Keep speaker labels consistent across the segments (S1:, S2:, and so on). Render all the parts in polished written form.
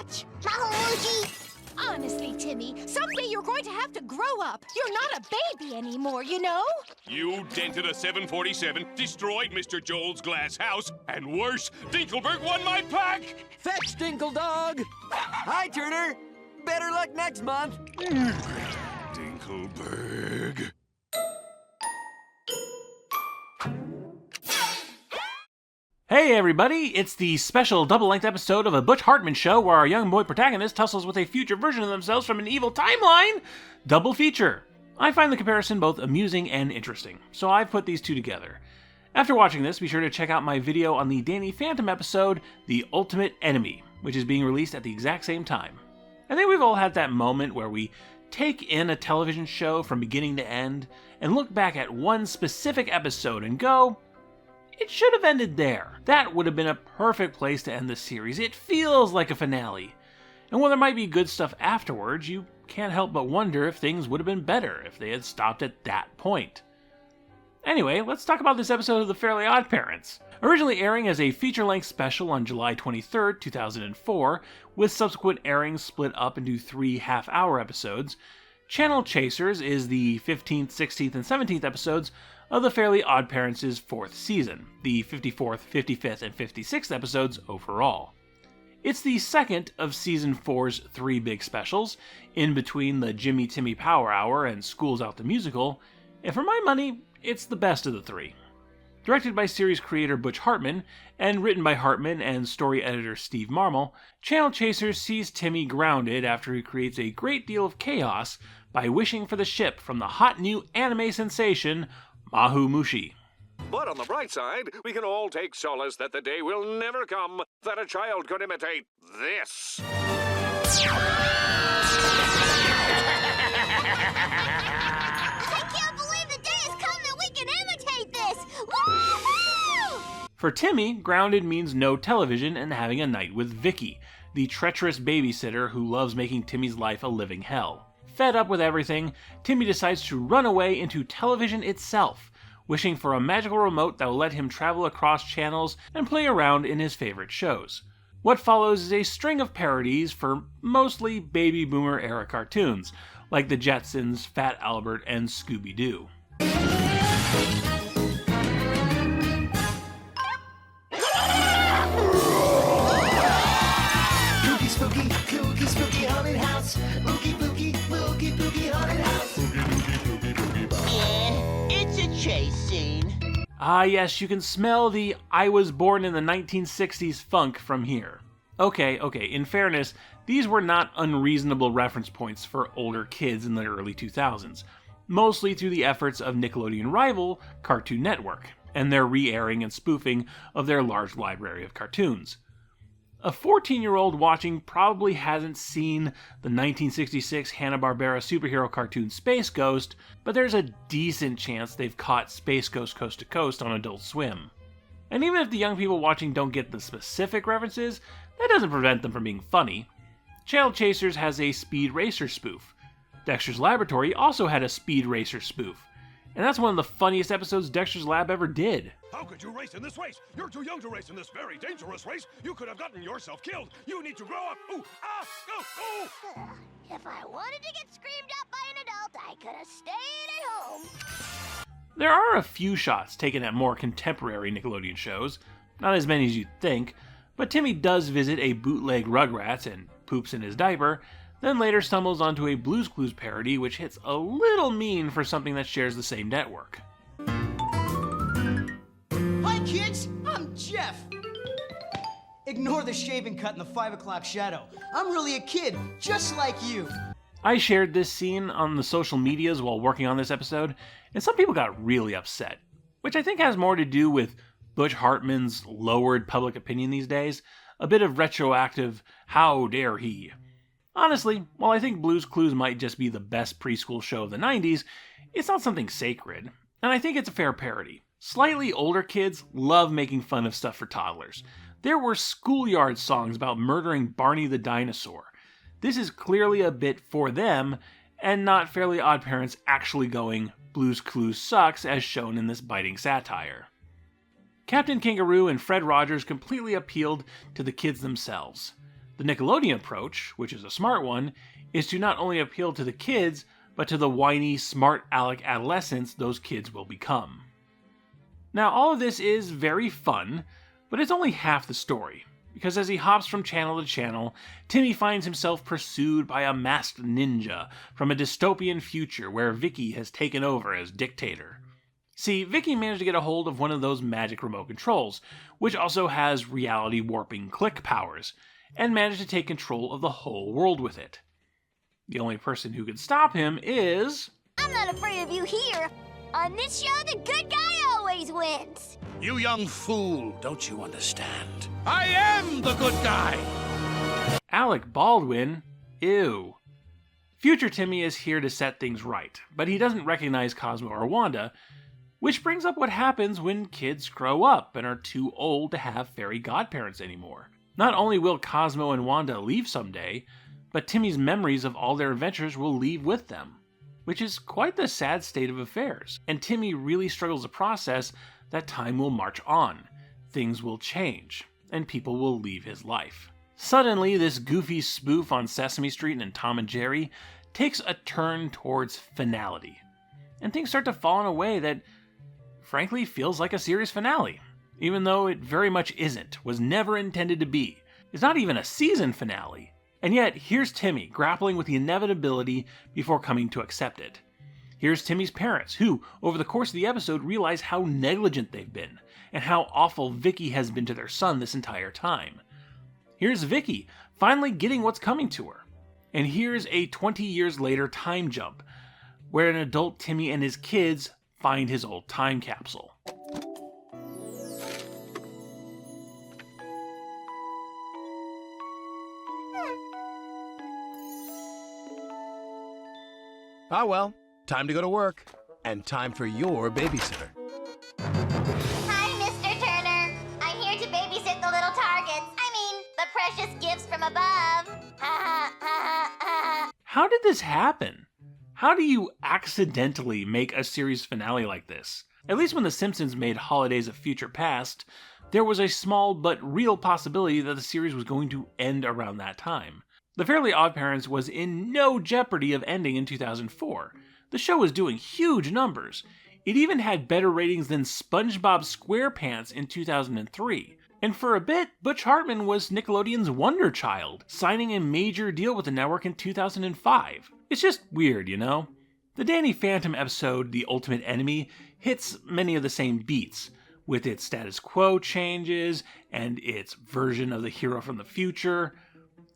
S1: watch, Mahaluji.
S2: Honestly, Timmy, someday you're going to have to grow up. You're not a baby anymore, you know?
S3: You dented a 747, destroyed Mr. Joel's glass house, and worse, Dinkelberg won my pack!
S4: Fetch, DinkleDogg! Hi, Turner! Better luck next month!
S3: Dinkelberg.
S5: Hey everybody, it's the special double-length episode of a Butch Hartman show where our young boy protagonist tussles with a future version of themselves from an evil timeline! Double feature! I find the comparison both amusing and interesting, so I've put these two together. After watching this, be sure to check out my video on the Danny Phantom episode, The Ultimate Enemy, which is being released at the exact same time. I think we've all had that moment where we take in a television show from beginning to end and look back at one specific episode and go, it should have ended there. That would have been a perfect place to end the series. It feels like a finale. And while there might be good stuff afterwards, you can't help but wonder if things would have been better if they had stopped at that point. Anyway, let's talk about this episode of the Fairly OddParents. Originally airing as a feature-length special on July 23rd, 2004, with subsequent airings split up into 3 half-hour episodes, Channel Chasers is the 15th, 16th, and 17th episodes of the Fairly OddParents' 4th season, the 54th, 55th, and 56th episodes overall. It's the second of Season 4's 3 big specials, in between the Jimmy Timmy Power Hour and School's Out the Musical, and for my money, it's the best of the 3. Directed by series creator Butch Hartman, and written by Hartman and story editor Steve Marmol, Channel Chasers sees Timmy grounded after he creates a great deal of chaos by wishing for the ship from the hot new anime sensation, Mahu Mushi.
S3: But on the bright side, we can all take solace that the day will never come that a child could imitate this.
S1: I can't believe the day has come that we can imitate this! Woohoo!
S5: For Timmy, grounded means no television and having a night with Vicky, the treacherous babysitter who loves making Timmy's life a living hell. Fed up with everything, Timmy decides to run away into television itself, wishing for a magical remote that will let him travel across channels and play around in his favorite shows. What follows is a string of parodies for mostly baby boomer era cartoons, like the Jetsons, Fat Albert, and Scooby-Doo.
S6: Spooky, kooky, spooky haunted house. Ookie, bookie, spooky, spooky haunted house.
S7: It's a chase scene.
S5: Ah yes, you can smell the I was born in the 1960s funk from here. Okay, in fairness, these were not unreasonable reference points for older kids in the early 2000s, mostly through the efforts of Nickelodeon rival Cartoon Network, and their re-airing and spoofing of their large library of cartoons. A 14-year-old watching probably hasn't seen the 1966 Hanna-Barbera superhero cartoon Space Ghost, but there's a decent chance they've caught Space Ghost Coast to Coast on Adult Swim. And even if the young people watching don't get the specific references, that doesn't prevent them from being funny. Channel Chasers has a Speed Racer spoof. Dexter's Laboratory also had a Speed Racer spoof. And that's one of the funniest episodes Dexter's Lab ever did.
S3: How could you race in this race? You're too young to race in this very dangerous race. You could have gotten yourself killed. You need to grow up. Ooh, ah, oh, oh.
S1: If I wanted to get screamed at by an adult, I could have stayed at home.
S5: There are a few shots taken at more contemporary Nickelodeon shows, not as many as you'd think, but Timmy does visit a bootleg Rugrats and poops in his diaper, then later stumbles onto a Blue's Clues parody which hits a little mean for something that shares the same network.
S8: Hi kids, I'm Jeff. Ignore the shaving cut and the 5 o'clock shadow. I'm really a kid, just like you.
S5: I shared this scene on the social medias while working on this episode, and some people got really upset, which I think has more to do with Butch Hartman's lowered public opinion these days, a bit of retroactive how dare he. Honestly, while I think Blue's Clues might just be the best preschool show of the 90s, it's not something sacred, and I think it's a fair parody. Slightly older kids love making fun of stuff for toddlers. There were schoolyard songs about murdering Barney the dinosaur. This is clearly a bit for them, and not Fairly OddParents actually going, Blue's Clues sucks, as shown in this biting satire. Captain Kangaroo and Fred Rogers completely appealed to the kids themselves. The Nickelodeon approach, which is a smart one, is to not only appeal to the kids, but to the whiny, smart aleck adolescents those kids will become. Now, all of this is very fun, but it's only half the story, because as he hops from channel to channel, Timmy finds himself pursued by a masked ninja from a dystopian future where Vicky has taken over as dictator. See, Vicky managed to get a hold of one of those magic remote controls, which also has reality warping click powers, and managed to take control of the whole world with it. The only person who can stop him is...
S1: I'm not afraid of you here. On this show, the good guy always wins.
S3: You young fool, don't you understand? I am the good guy!
S5: Alec Baldwin? Ew. Future Timmy is here to set things right, but he doesn't recognize Kozma or Wanda, which brings up what happens when kids grow up and are too old to have fairy godparents anymore. Not only will Cosmo and Wanda leave someday, but Timmy's memories of all their adventures will leave with them, which is quite the sad state of affairs, and Timmy really struggles to process that time will march on, things will change, and people will leave his life. Suddenly, this goofy spoof on Sesame Street and Tom and Jerry takes a turn towards finality, and things start to fall in a way that frankly feels like a series finale, even though it very much isn't, was never intended to be. It's not even a season finale. And yet, here's Timmy grappling with the inevitability before coming to accept it. Here's Timmy's parents, who, over the course of the episode, realize how negligent they've been, and how awful Vicky has been to their son this entire time. Here's Vicky, finally getting what's coming to her. And here's a 20 years later time jump, where an adult Timmy and his kids find his old time capsule.
S9: Ah well, time to go to work. And time for your babysitter.
S1: Hi, Mr. Turner. I'm here to babysit the little targets. I mean, the precious gifts from above. Ha ha ha ha.
S5: How did this happen? How do you accidentally make a series finale like this? At least when The Simpsons made Holidays of Future Past, there was a small but real possibility that the series was going to end around that time. The Fairly OddParents was in no jeopardy of ending in 2004. The show was doing huge numbers. It even had better ratings than SpongeBob SquarePants in 2003. And for a bit, Butch Hartman was Nickelodeon's wonder child, signing a major deal with the network in 2005. It's just weird, you know? The Danny Phantom episode, The Ultimate Enemy, hits many of the same beats, with its status quo changes and its version of the hero from the future,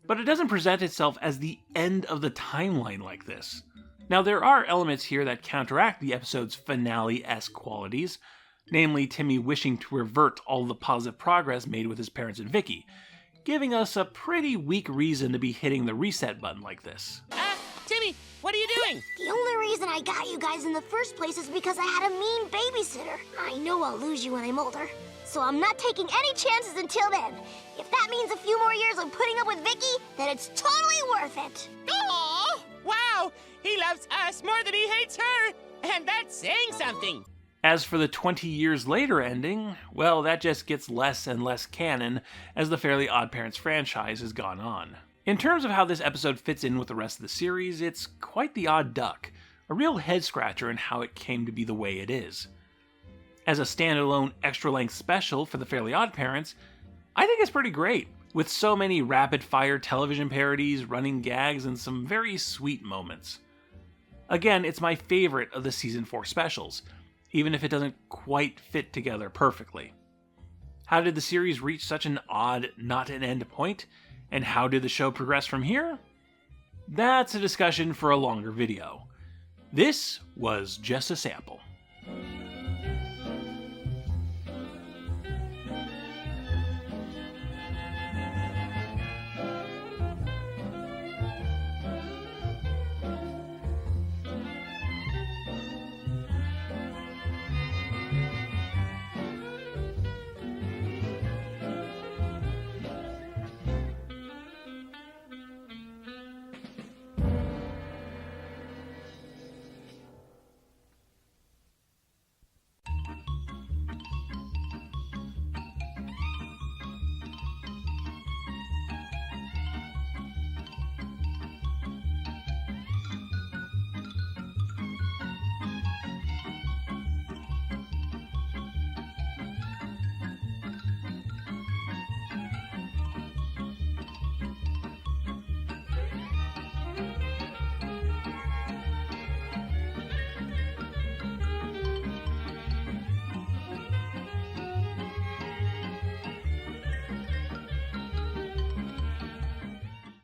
S5: but it doesn't present itself as the end of the timeline like this. Now, there are elements here that counteract the episode's finale-esque qualities, namely Timmy wishing to revert all the positive progress made with his parents and Vicky, giving us a pretty weak reason to be hitting the reset button like this.
S7: Timmy, what are you doing?
S1: The only reason I got you guys in the first place is because I had a mean babysitter. I know I'll lose you when I'm older, so I'm not taking any chances until then. If that means a few more years of putting up with Vicky, then it's totally worth it.
S7: Oh, wow! He loves us more than he hates her! And that's saying something!
S5: As for the 20 years later ending, well, that just gets less and less canon as the Fairly OddParents franchise has gone on. In terms of how this episode fits in with the rest of the series, it's quite the odd duck, a real head-scratcher in how it came to be the way it is. As a standalone extra-length special for the Fairly OddParents, I think it's pretty great, with so many rapid-fire television parodies, running gags, and some very sweet moments. Again, it's my favorite of the Season 4 specials, even if it doesn't quite fit together perfectly. How did the series reach such an odd, not-an-end point? And how did the show progress from here? That's a discussion for a longer video. This was just a sample.